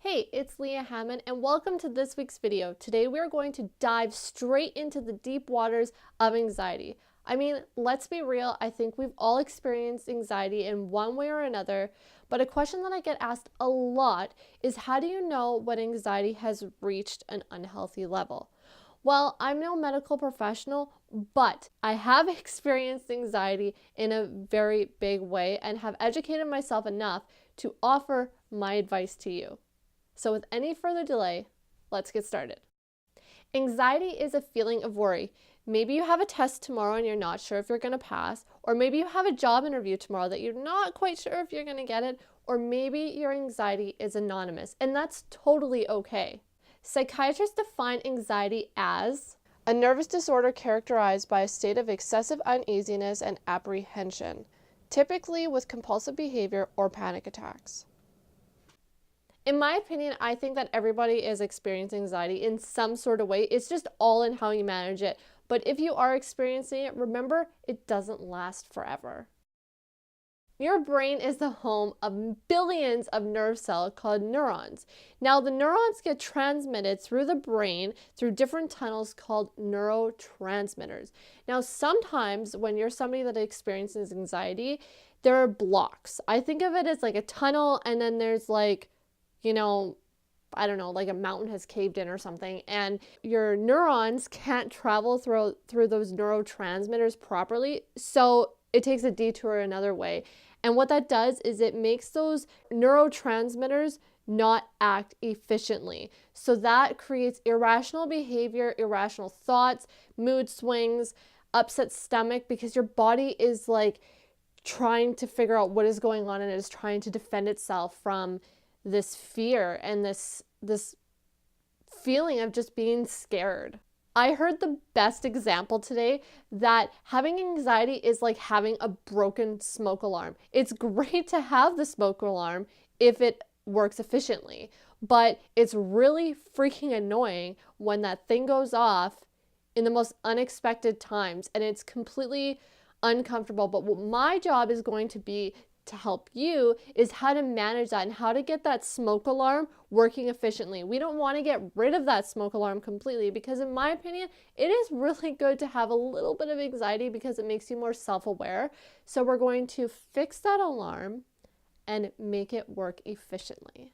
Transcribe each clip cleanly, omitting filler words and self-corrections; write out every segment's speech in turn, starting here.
Hey, it's Leah Hammond and welcome to this week's video. Today we are going to dive straight into the deep waters of anxiety. I mean, let's be real, I think we've all experienced anxiety in one way or another, but a question that I get asked a lot is how do you know when anxiety has reached an unhealthy level? Well, I'm no medical professional, but I have experienced anxiety in a very big way and have educated myself enough to offer my advice to you. So with any further delay, let's get started. Anxiety is a feeling of worry. Maybe you have a test tomorrow and you're not sure if you're going to pass, or maybe you have a job interview tomorrow that you're not quite sure if you're going to get it, or maybe your anxiety is anonymous, and that's totally okay. Psychiatrists define anxiety as a nervous disorder characterized by a state of excessive uneasiness and apprehension, typically with compulsive behavior or panic attacks. In my opinion, I think that everybody is experiencing anxiety in some sort of way. It's just all in how you manage it. But if you are experiencing it, remember, it doesn't last forever. Your brain is the home of billions of nerve cells called neurons. Now, the neurons get transmitted through the brain through different tunnels called neurotransmitters. Now, sometimes when you're somebody that experiences anxiety, there are blocks. I think of it as like a tunnel, and then there's like, I don't know, like a mountain has caved in or something, and your neurons can't travel through those neurotransmitters properly, so it takes a detour another way. And what that does is it makes those neurotransmitters not act efficiently. So that creates irrational behavior, irrational thoughts, mood swings, upset stomach, because your body is like trying to figure out what is going on and it is trying to defend itself from this fear and this feeling of just being scared. I heard the best example today that having anxiety is like having a broken smoke alarm. It's great to have the smoke alarm if it works efficiently, but it's really freaking annoying when that thing goes off in the most unexpected times and it's completely uncomfortable. But what my job is going to be to help you is how to manage that and how to get that smoke alarm working efficiently. We don't want to get rid of that smoke alarm completely because in my opinion, it is really good to have a little bit of anxiety because it makes you more self-aware. So we're going to fix that alarm and make it work efficiently.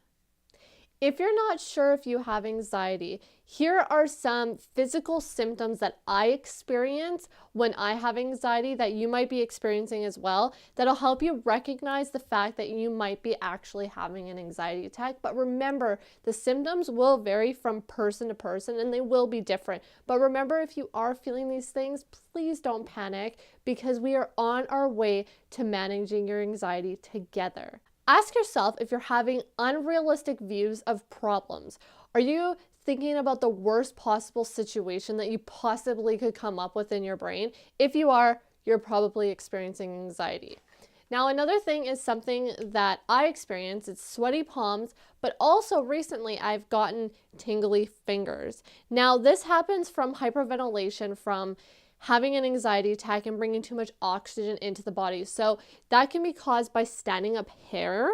If you're not sure if you have anxiety, here are some physical symptoms that I experience when I have anxiety that you might be experiencing as well, that'll help you recognize the fact that you might be actually having an anxiety attack. But remember, the symptoms will vary from person to person and they will be different. But remember, if you are feeling these things, please don't panic because we are on our way to managing your anxiety together. Ask yourself if you're having unrealistic views of problems. Are you thinking about the worst possible situation that you possibly could come up with in your brain? If you are, you're probably experiencing anxiety. Now, another thing is something that I experience, it's sweaty palms, but also recently I've gotten tingly fingers. Now, this happens from hyperventilation, from having an anxiety attack and bringing too much oxygen into the body. So that can be caused by standing up hair,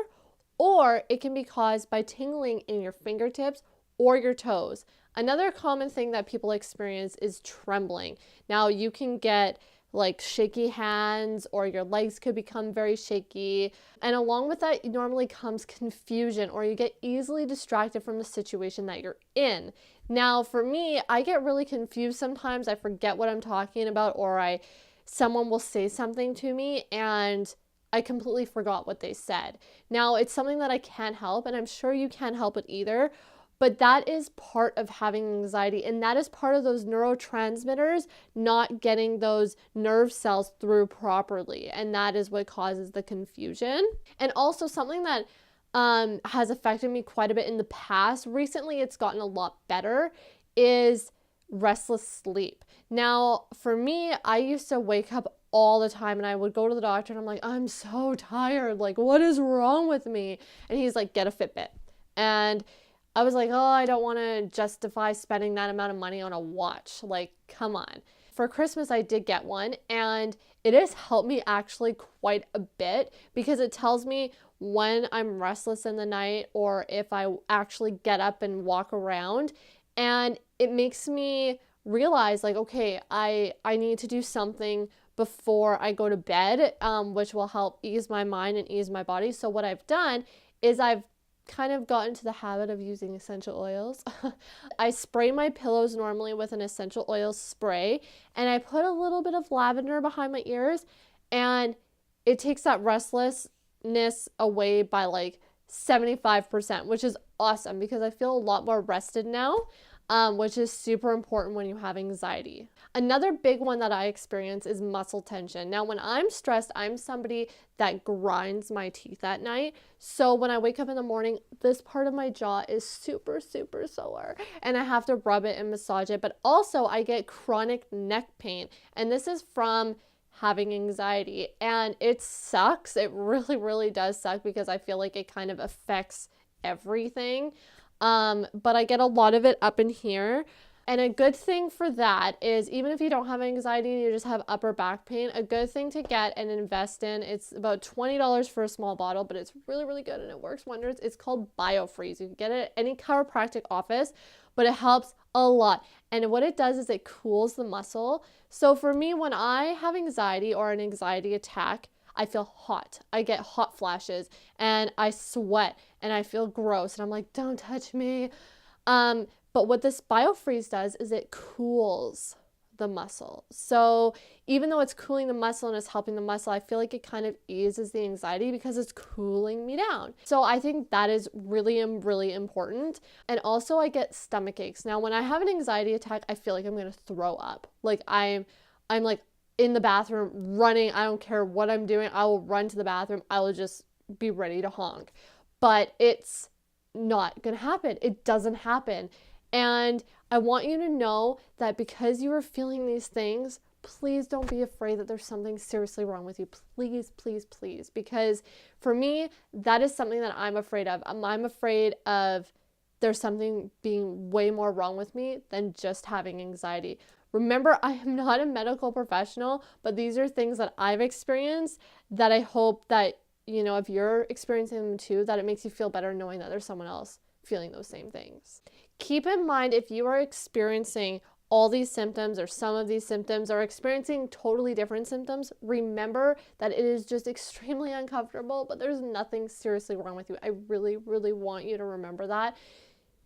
or it can be caused by tingling in your fingertips or your toes. Another common thing that people experience is trembling. Now you can get like shaky hands, or your legs could become very shaky. And along with that normally comes confusion, or you get easily distracted from the situation that you're in. Now for me, I get really confused sometimes. I forget what I'm talking about, or someone will say something to me and I completely forgot what they said. Now it's something that I can't help, and I'm sure you can't help it either. But that is part of having anxiety, and that is part of those neurotransmitters not getting those nerve cells through properly, and that is what causes the confusion. And also something that has affected me quite a bit in the past, recently it's gotten a lot better, is restless sleep. Now, for me, I used to wake up all the time and I would go to the doctor and I'm like, I'm so tired, like what is wrong with me? And he's like, get a Fitbit. And I was like, oh, I don't want to justify spending that amount of money on a watch. Like, come on. For Christmas, I did get one, and it has helped me actually quite a bit because it tells me when I'm restless in the night or if I actually get up and walk around. And it makes me realize like, okay, I need to do something before I go to bed, which will help ease my mind and ease my body. So what I've done is I've kind of got into the habit of using essential oils. I spray my pillows normally with an essential oil spray, and I put a little bit of lavender behind my ears, and it takes that restlessness away by like 75%, which is awesome because I feel a lot more rested now, which is super important when you have anxiety. Another big one that I experience is muscle tension. Now, when I'm stressed, I'm somebody that grinds my teeth at night. So when I wake up in the morning, this part of my jaw is super, super sore and I have to rub it and massage it. But also I get chronic neck pain, and this is from having anxiety, and it sucks. It really, really does suck because I feel like it kind of affects everything. But I get a lot of it up in here. And a good thing for that is, even if you don't have anxiety and you just have upper back pain, a good thing to get and invest in, it's about $20 for a small bottle, but it's really, really good and it works wonders. It's called BioFreeze. You can get it at any chiropractic office, but it helps a lot. And what it does is it cools the muscle. So for me, when I have anxiety or an anxiety attack, I feel hot. I get hot flashes and I sweat and I feel gross. And I'm like, don't touch me. But what this BioFreeze does is it cools the muscle. So even though it's cooling the muscle and it's helping the muscle, I feel like it kind of eases the anxiety because it's cooling me down. So I think that is really, really important. And also I get stomach aches. Now, when I have an anxiety attack, I feel like I'm going to throw up. Like I'm like in the bathroom running. I don't care what I'm doing. I will run to the bathroom. I will just be ready to honk. But it's not going to happen. It doesn't happen. And I want you to know that because you are feeling these things, please don't be afraid that there's something seriously wrong with you. Please, please, please. Because for me, that is something that I'm afraid of. I'm afraid of there's something being way more wrong with me than just having anxiety. Remember, I am not a medical professional, but these are things that I've experienced that I hope that, you know, if you're experiencing them too, that it makes you feel better knowing that there's someone else feeling those same things. Keep in mind, if you are experiencing all these symptoms or some of these symptoms or experiencing totally different symptoms, remember that it is just extremely uncomfortable, but there's nothing seriously wrong with you. I really, really want you to remember that.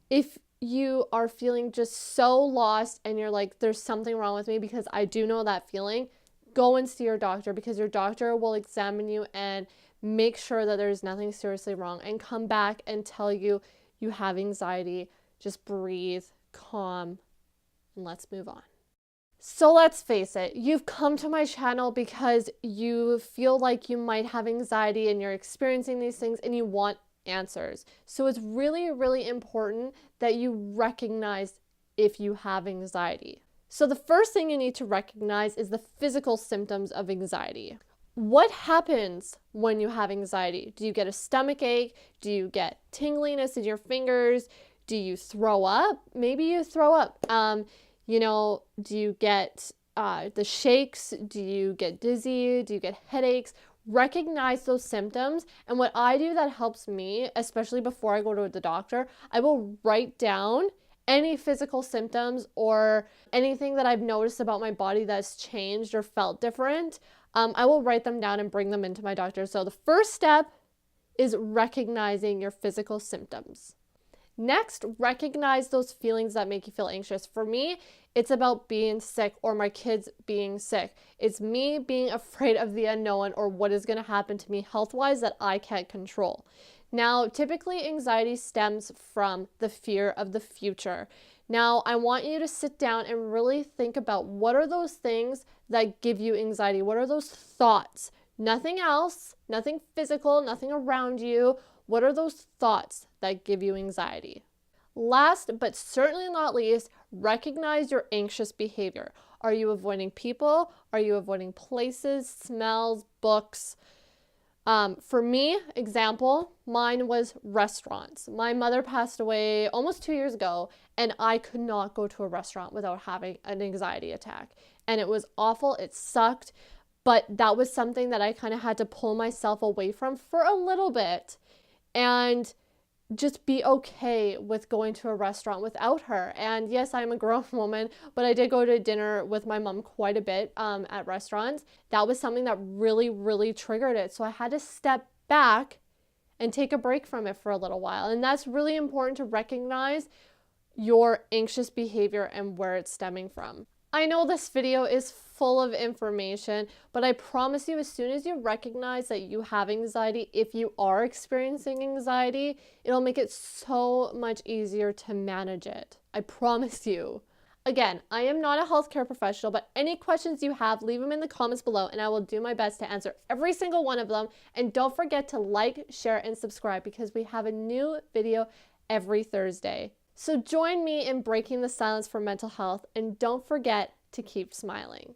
If you are feeling just so lost and you're like, there's something wrong with me, because I do know that feeling, go and see your doctor, because your doctor will examine you and make sure that there's nothing seriously wrong and come back and tell you you have anxiety. Just breathe, calm, and let's move on. So let's face it, you've come to my channel because you feel like you might have anxiety and you're experiencing these things and you want answers. So it's really, really important that you recognize if you have anxiety. So the first thing you need to recognize is the physical symptoms of anxiety. What happens when you have anxiety? Do you get a stomach ache? Do you get tingliness in your fingers? Do you throw up? Maybe you throw up. Do you get the shakes? Do you get dizzy? Do you get headaches? Recognize those symptoms. And what I do that helps me, especially before I go to the doctor, I will write down any physical symptoms or anything that I've noticed about my body that's changed or felt different. I will write them down and bring them into my doctor. So the first step is recognizing your physical symptoms. Next, recognize those feelings that make you feel anxious. For me, it's about being sick or my kids being sick. It's me being afraid of the unknown or what is going to happen to me health-wise that I can't control. Now, typically anxiety stems from the fear of the future. Now, I want you to sit down and really think about what are those things that give you anxiety? What are those thoughts? Nothing else, nothing physical, nothing around you. What are those thoughts that give you anxiety? Last, but certainly not least, recognize your anxious behavior. Are you avoiding people? Are you avoiding places, smells, books? For me, example, mine was restaurants. My mother passed away almost 2 years ago, and I could not go to a restaurant without having an anxiety attack. And it was awful. It sucked. but that was something that I kind of had to pull myself away from for a little bit and just be okay with going to a restaurant without her. And yes, I'm a grown woman, but I did go to dinner with my mom quite a bit at restaurants. That was something that really, really triggered it. So I had to step back and take a break from it for a little while. And that's really important to recognize your anxious behavior and where it's stemming from. I know this video is full of information, but I promise you, as soon as you recognize that you have anxiety, if you are experiencing anxiety, it'll make it so much easier to manage it. I promise you. Again, I am not a healthcare professional, but any questions you have, leave them in the comments below and I will do my best to answer every single one of them. And don't forget to like, share, and subscribe because we have a new video every Thursday. So join me in breaking the silence for mental health and don't forget to keep smiling.